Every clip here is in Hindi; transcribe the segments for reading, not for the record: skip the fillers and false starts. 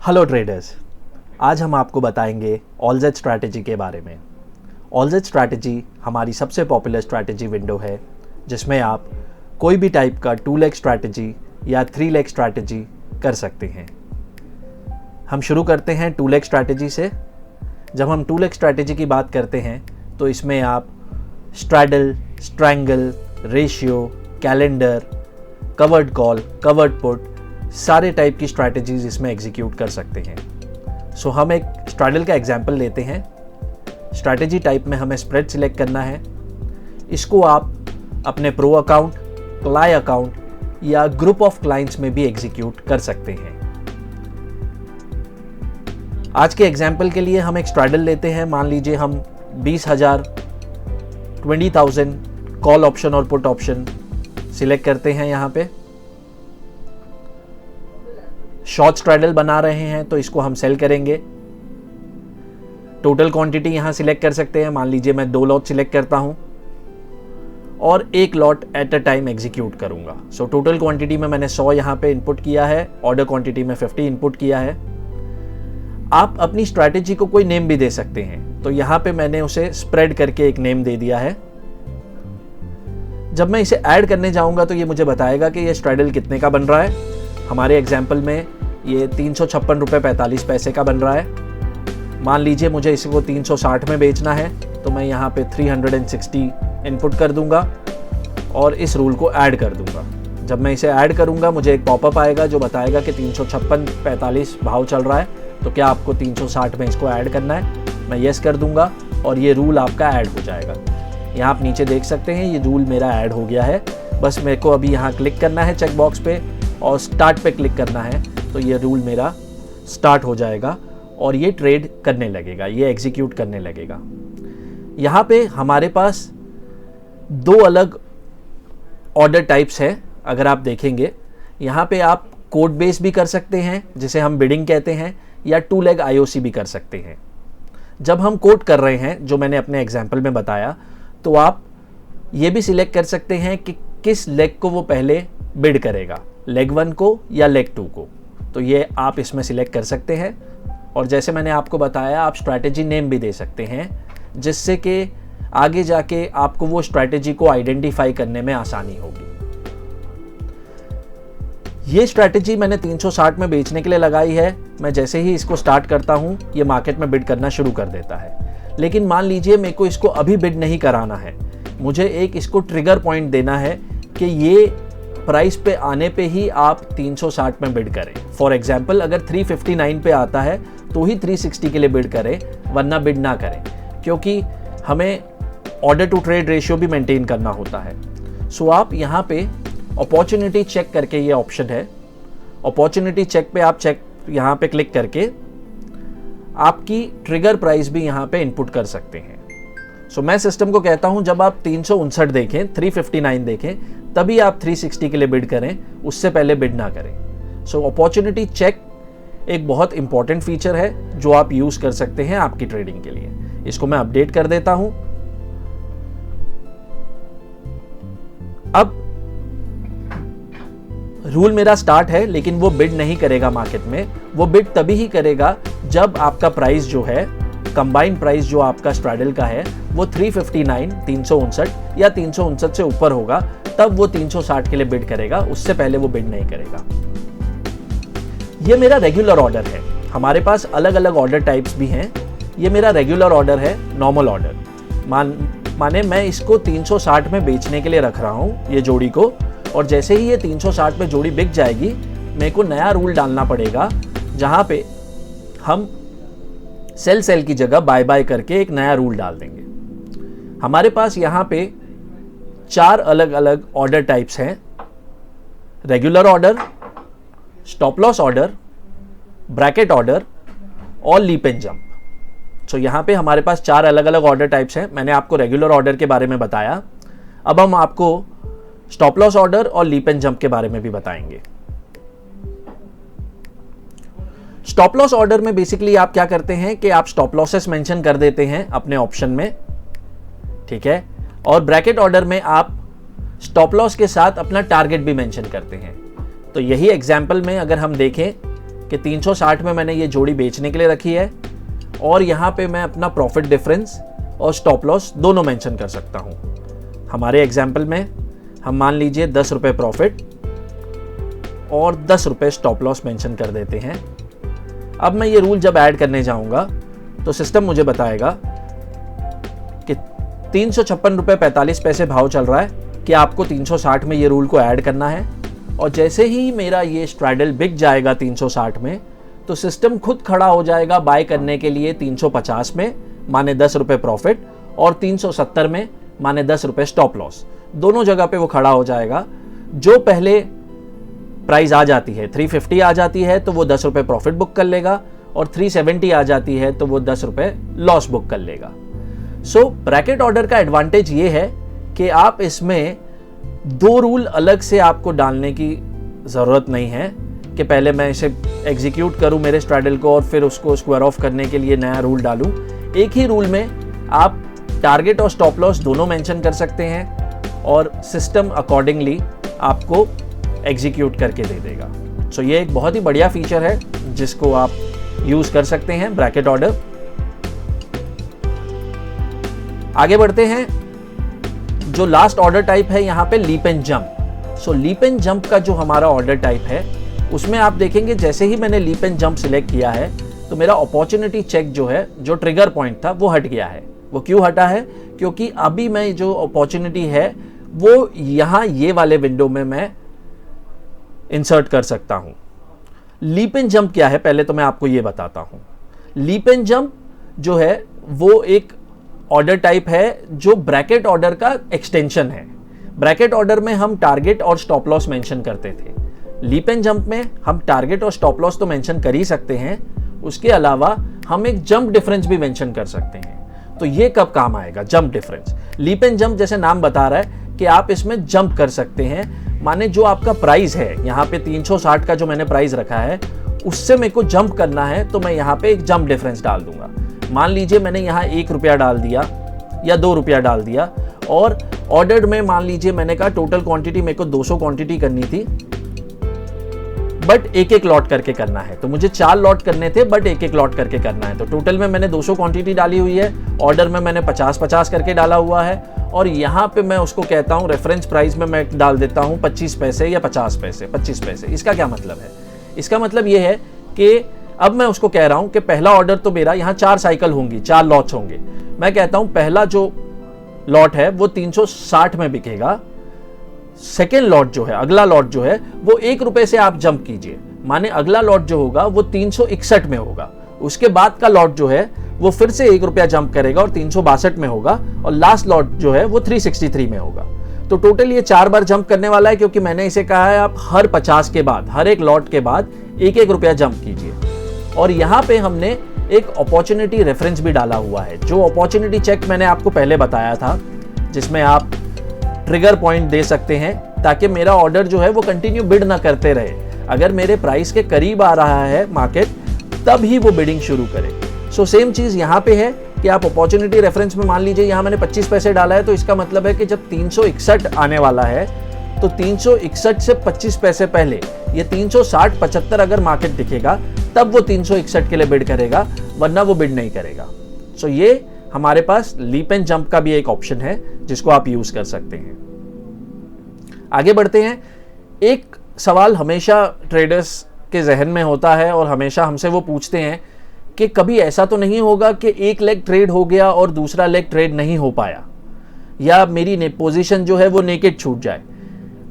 हेलो ट्रेडर्स, आज हम आपको बताएंगे ऑलजेट स्ट्रैटेजी के बारे में। ऑलजेट स्ट्रैटेजी हमारी सबसे पॉपुलर स्ट्रैटेजी विंडो है जिसमें आप कोई भी टाइप का 2 लेग स्ट्रैटेजी या 3 लेग स्ट्रैटेजी कर सकते हैं। हम शुरू करते हैं 2 लेग स्ट्रैटेजी से। जब हम 2 लेग स्ट्रैटेजी की बात करते हैं तो इसमें आप straddle, strangle, ratio, calendar, covered call, covered put सारे टाइप की स्ट्रैटेजीज इसमें एग्जीक्यूट कर सकते हैं। सो हम एक स्ट्रैडल का एग्जांपल लेते हैं। स्ट्रैटेजी टाइप में हमें स्प्रेड सिलेक्ट करना है। इसको आप अपने प्रो अकाउंट, क्लाई अकाउंट या ग्रुप ऑफ क्लाइंट्स में भी एग्जीक्यूट कर सकते हैं। आज के एग्जांपल के लिए हम एक स्ट्रैडल लेते हैं। मान लीजिए हम 20,000, 20,000 कॉल ऑप्शन और पुट ऑप्शन सिलेक्ट करते हैं। यहाँ पे शॉर्ट स्ट्रैडल बना रहे हैं तो इसको हम सेल करेंगे। टोटल क्वांटिटी यहां सिलेक्ट कर सकते हैं। मान लीजिए मैं 2 लॉट सिलेक्ट करता हूं और 1 lot at a time execute करूंगा। सो टोटल क्वांटिटी में मैंने 100 यहां पे इनपुट किया है, ऑर्डर क्वांटिटी में 50 इनपुट किया है। आप अपनी स्ट्रैटेजी को कोई नेम भी दे सकते हैं, तो यहां पे मैंने उसे स्प्रेड करके एक नेम दे दिया है। जब मैं इसे ऐड करने जाऊंगा तो ये मुझे बताएगा कि ये स्ट्रैडल कितने का बन रहा है। हमारे एग्जाम्पल में ये 356 रुपये 45 पैसे का बन रहा है। मान लीजिए मुझे इसको 360 में बेचना है तो मैं यहाँ पे 360 इनपुट कर दूंगा और इस रूल को ऐड कर दूंगा। जब मैं इसे ऐड करूंगा मुझे एक पॉपअप आएगा जो बताएगा कि 356.45 भाव चल रहा है, तो क्या आपको 360 में इसको ऐड करना है। मैं येस कर दूंगा और ये रूल आपका ऐड हो जाएगा। यहाँ आप नीचे देख सकते हैं ये रूल मेरा ऐड हो गया है। बस मेरे को अभी यहाँ क्लिक करना है चेक बॉक्स पे और स्टार्ट पे क्लिक करना है, तो ये रूल मेरा स्टार्ट हो जाएगा और ये ट्रेड करने लगेगा, ये एग्जीक्यूट करने लगेगा। यहाँ पे हमारे पास 2 अलग ऑर्डर टाइप्स है। अगर आप देखेंगे यहाँ पे आप कोड बेस भी कर सकते हैं जिसे हम बिडिंग कहते हैं, या 2 लेग आईओसी भी कर सकते हैं। जब हम कोड कर रहे हैं जो मैंने अपने एग्जाम्पल में बताया, तो आप ये भी सिलेक्ट कर सकते हैं कि किस लेग को वो पहले बिड करेगा, लेग 1 को या लेग 2 को। तो ये आप इसमें सिलेक्ट कर सकते हैं। और जैसे मैंने आपको बताया आप स्ट्रैटेजी नेम भी दे सकते हैं जिससे कि आगे जाके आपको वो स्ट्रैटेजी को आइडेंटिफाई करने में आसानी होगी। ये स्ट्रैटेजी मैंने 360 में बेचने के लिए लगाई है। मैं जैसे ही इसको स्टार्ट करता हूं ये मार्केट में बिड करना शुरू कर देता है। लेकिन मान लीजिए मेरे को इसको अभी बिड नहीं कराना है, मुझे एक इसको ट्रिगर पॉइंट देना है कि ये प्राइस पे आने पे ही आप 360 में बिड करें। फॉर एग्जाम्पल अगर 359 पे आता है तो ही 360 के लिए बिड करें, वरना बिड ना करें, क्योंकि हमें ऑर्डर टू ट्रेड रेशियो भी मेंटेन करना होता है। सो आप यहाँ पे अपॉर्चुनिटी चेक करके, ये ऑप्शन है अपॉर्चुनिटी चेक पे, आप चेक यहाँ पे क्लिक करके आपकी ट्रिगर प्राइस भी यहाँ पे इनपुट कर सकते हैं। सो मैं सिस्टम को कहता हूं जब आप 359 देखें, 359 देखें, तभी आप 360 के लिए बिड करें, उससे पहले बिड ना करें। सो अपॉर्चुनिटी चेक एक बहुत इंपॉर्टेंट फीचर है जो आप यूज कर सकते हैं आपकी ट्रेडिंग के लिए। इसको मैं अपडेट कर देता हूं। अब रूल मेरा स्टार्ट है, लेकिन वो बिड नहीं करेगा मार्केट में। वो बिड तभी ही करेगा जब आपका प्राइस जो है, कंबाइंड प्राइस जो आपका स्ट्रैडल का है, वो 359, 359 या 359 से ऊपर होगा, तब वो 360 के लिए बिड करेगा, उससे पहले वो बिड नहीं करेगा। ये मेरा रेगुलर ऑर्डर है। हमारे पास अलग अलग ऑर्डर टाइप्स भी हैं। ये मेरा रेगुलर ऑर्डर है, नॉर्मल ऑर्डर। माने मैं इसको 360 में बेचने के लिए रख रहा हूँ ये जोड़ी को, और जैसे ही ये 360 में जोड़ी बिक जाएगी मेरे को नया रूल डालना पड़ेगा जहाँ पे हम सेल की जगह बाय करके एक नया रूल डाल देंगे। हमारे पास यहाँ पे 4 अलग अलग ऑर्डर टाइप्स हैं: regular order, stop loss order, bracket order और लीप एंड जंप। सो यहाँ पे हमारे पास 4 अलग अलग ऑर्डर टाइप्स हैं। मैंने आपको रेगुलर ऑर्डर के बारे में बताया। अब हम आपको स्टॉप लॉस ऑर्डर और लीप एंड जंप के बारे में भी बताएंगे। स्टॉप लॉस ऑर्डर में बेसिकली आप क्या करते हैं कि आप स्टॉप लॉसेस मेंशन कर देते हैं अपने ऑप्शन में, ठीक है। और ब्रैकेट ऑर्डर में आप स्टॉप लॉस के साथ अपना टारगेट भी मेंशन करते हैं। तो यही एग्जाम्पल में अगर हम देखें कि 360 में मैंने ये जोड़ी बेचने के लिए रखी है और यहाँ पे मैं अपना प्रॉफिट डिफरेंस और स्टॉप लॉस दोनों मेंशन कर सकता हूँ। हमारे एग्जाम्पल में हम मान लीजिए 10 रुपये प्रॉफिट और 10 रुपये स्टॉप लॉस मेंशन कर देते हैं। अब मैं ये रूल जब ऐड करने जाऊँगा तो सिस्टम मुझे बताएगा कि 356 रुपये 45 पैसे भाव चल रहा है कि आपको 360 में ये रूल को ऐड करना है। और जैसे ही मेरा ये स्ट्रैडल बिक जाएगा 360 में, तो सिस्टम खुद खड़ा हो जाएगा बाय करने के लिए 350 में माने 10 रुपये प्रॉफिट और 370 में माने 10 रुपये स्टॉप लॉस। दोनों जगह पे वो खड़ा हो जाएगा। जो पहले प्राइस आ जाती है 350 आ जाती है तो वो 10 रुपये प्रॉफिट बुक कर लेगा और 370 आ जाती है तो वो 10 रुपये लॉस बुक कर लेगा। सो ब्रैकेट ऑर्डर का एडवांटेज ये है कि आप इसमें दो रूल अलग से आपको डालने की ज़रूरत नहीं है कि पहले मैं इसे एग्जीक्यूट करूं मेरे स्ट्रैडल को और फिर उसको स्क्वायर ऑफ करने के लिए नया रूल डालूं। एक ही रूल में आप टारगेट और स्टॉप लॉस दोनों मेंशन कर सकते हैं और सिस्टम अकॉर्डिंगली आपको एग्जीक्यूट करके दे देगा। सो ये एक बहुत ही बढ़िया फीचर है जिसको आप यूज़ कर सकते हैं ब्रैकेट ऑर्डर। आगे बढ़ते हैं। जो लास्ट ऑर्डर टाइप है यहाँ पे leap and jump. So leap and jump का जो हमारा ऑर्डर टाइप है उसमें आप देखेंगे जैसे ही मैंने लीप एंड जंप सिलेक्ट किया है तो मेरा अपॉर्चुनिटी चेक जो है, जो ट्रिगर पॉइंट था वो हट गया है। वो क्यों हटा है? क्योंकि अभी मैं जो अपॉर्चुनिटी है वो यहाँ ये वाले विंडो में मैं इंसर्ट कर सकता हूँ। लीप एंड जंप क्या है पहले तो मैं आपको ये बताता हूँ। लीप एंड जंप जो है वो एक ऑर्डर टाइप है जो ब्रैकेट ऑर्डर का एक्सटेंशन है। ब्रैकेट ऑर्डर में हम टारगेट और स्टॉप लॉस मेंशन करते थे। लीप एंड जंप में हम टारगेट और स्टॉप लॉस तो मेंशन कर ही सकते हैं, उसके अलावा हम एक जंप डिफरेंस भी मेंशन कर सकते हैं। तो ये कब काम आएगा jump difference? Leap and jump जैसे नाम बता रहा है कि आप इसमें जंप कर सकते हैं। माने जो आपका प्राइस है यहाँ पे 360 का जो मैंने प्राइस रखा है उससे मेरे को जंप करना है तो मैं यहाँ पे एक जंप डिफरेंस डाल दूंगा। मान लीजिए मैंने यहाँ 1 रुपया डाल दिया या 2 रुपया डाल दिया और ऑर्डर में मान लीजिए मैंने कहा टोटल क्वांटिटी मेरे को 200 क्वांटिटी करनी थी बट एक एक लॉट करके करना है। तो मुझे 4 लॉट करने थे बट एक एक लॉट करके करना है। तो टोटल में मैंने 200 क्वांटिटी डाली हुई है, ऑर्डर में मैंने 50-50 करके डाला हुआ है और यहाँ पे मैं उसको कहता हूँ रेफरेंस प्राइस में मैं डाल देता हूँ 25 पैसे या 50 पैसे 25 पैसे। इसका क्या मतलब है? इसका मतलब ये है कि अब मैं उसको कह रहा हूं कि पहला ऑर्डर तो मेरा यहाँ 4 साइकिल होंगी, 4 लॉट्स होंगे। मैं कहता हूं पहला जो लॉट है वो 360 में बिकेगा। सेकेंड लॉट जो है, अगला लॉट जो है वो 1 रुपए से आप जंप कीजिए, माने अगला लॉट जो होगा वो 361 में होगा। उसके बाद का लॉट जो है वो फिर से 1 रुपया जंप करेगा और 362 में होगा और लास्ट लॉट जो है वो 363 में होगा। तो टोटल ये 4 बार जंप करने वाला है क्योंकि मैंने इसे कहा है आप हर 50 के बाद, हर एक लॉट के बाद 1-1 रुपया जंप कीजिए। और यहाँ पे हमने एक अपॉर्चुनिटी रेफरेंस भी डाला हुआ है। जो अपॉर्चुनिटी चेक मैंने आपको पहले बताया था जिसमें आप ट्रिगर पॉइंट दे सकते हैं ताकि मेरा ऑर्डर जो है वो कंटिन्यू बिड ना करते रहे। अगर मेरे प्राइस के करीब आ रहा है मार्केट तब ही वो बिडिंग शुरू करे। सो सेम चीज़ यहाँ पे है कि आप अपॉर्चुनिटी रेफरेंस में मान लीजिए यहाँ मैंने 25 पैसे डाला है तो इसका मतलब है कि जब 361 आने वाला है तो 361 से 25 पैसे पहले ये 360-75 अगर मार्केट दिखेगा तब वो 361 के लिए बिड करेगा, वरना वो बिड नहीं करेगा। सो ये हमारे पास लीप एंड जंप का भी एक ऑप्शन है जिसको आप यूज कर सकते हैं। आगे बढ़ते हैं। एक सवाल हमेशा ट्रेडर्स के जहन में होता है और हमेशा हमसे वो पूछते हैं कि कभी ऐसा तो नहीं होगा कि एक लेग ट्रेड हो गया और दूसरा लेग ट्रेड नहीं हो पाया या मेरी पोजीशन जो है वो नेकेड छूट जाए।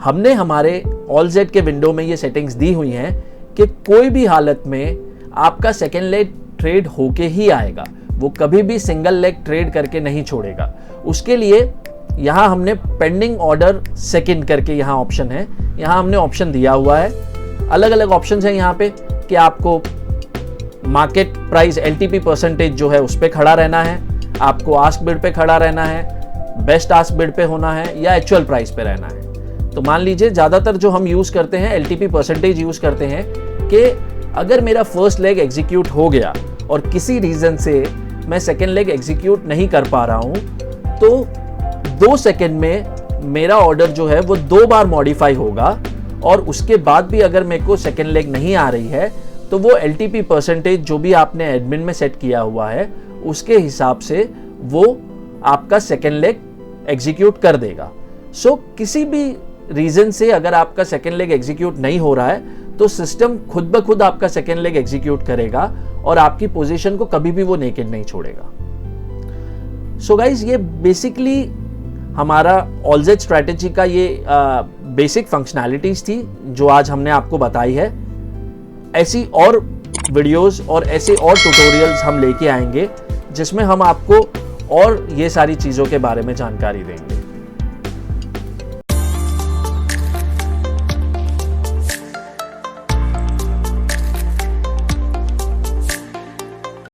हमने हमारे ऑल जेड के विंडो में ये सेटिंग्स दी हुई हैं कि कोई भी हालत में आपका सेकेंड लेग ट्रेड होके ही आएगा, वो कभी भी सिंगल लेग ट्रेड करके नहीं छोड़ेगा। उसके लिए यहाँ हमने पेंडिंग ऑर्डर सेकेंड करके यहाँ ऑप्शन है, यहाँ हमने ऑप्शन दिया हुआ है। अलग अलग ऑप्शन है यहाँ पे कि आपको मार्केट प्राइस एलटीपी परसेंटेज जो है उस पर खड़ा रहना है, आपको आस्क बिड पे खड़ा रहना है, बेस्ट आस्क बिड पे होना है या एक्चुअल प्राइस पे रहना है। तो मान लीजिए ज़्यादातर जो हम यूज़ करते हैं एलटीपी परसेंटेज यूज़ करते हैं कि अगर मेरा फर्स्ट लेग एग्जीक्यूट हो गया और किसी रीज़न से मैं सेकेंड लेग एग्जीक्यूट नहीं कर पा रहा हूँ तो 2 सेकेंड में मेरा ऑर्डर जो है वो 2 बार मॉडिफाई होगा और उसके बाद भी अगर मेरे को सेकेंड लेग नहीं आ रही है तो वो LTP परसेंटेज जो भी आपने एडमिन में सेट किया हुआ है उसके हिसाब से वो आपका सेकेंड लेग एग्जीक्यूट कर देगा। सो किसी भी रीजन से अगर आपका सेकेंड लेग एग्जीक्यूट नहीं हो रहा है तो सिस्टम खुद ब खुद आपका सेकेंड लेग एग्जीक्यूट करेगा और आपकी पोजीशन को कभी भी वो नेकेड नहीं छोड़ेगा। सो गाइज, ये बेसिकली हमारा ऑलजेट स्ट्रैटेजी का ये बेसिक फंक्शनैलिटीज थी जो आज हमने आपको बताई है। ऐसी और वीडियोस और ऐसे और ट्यूटोरियल्स हम लेके आएंगे जिसमें हम आपको और ये सारी चीज़ों के बारे में जानकारी देंगे।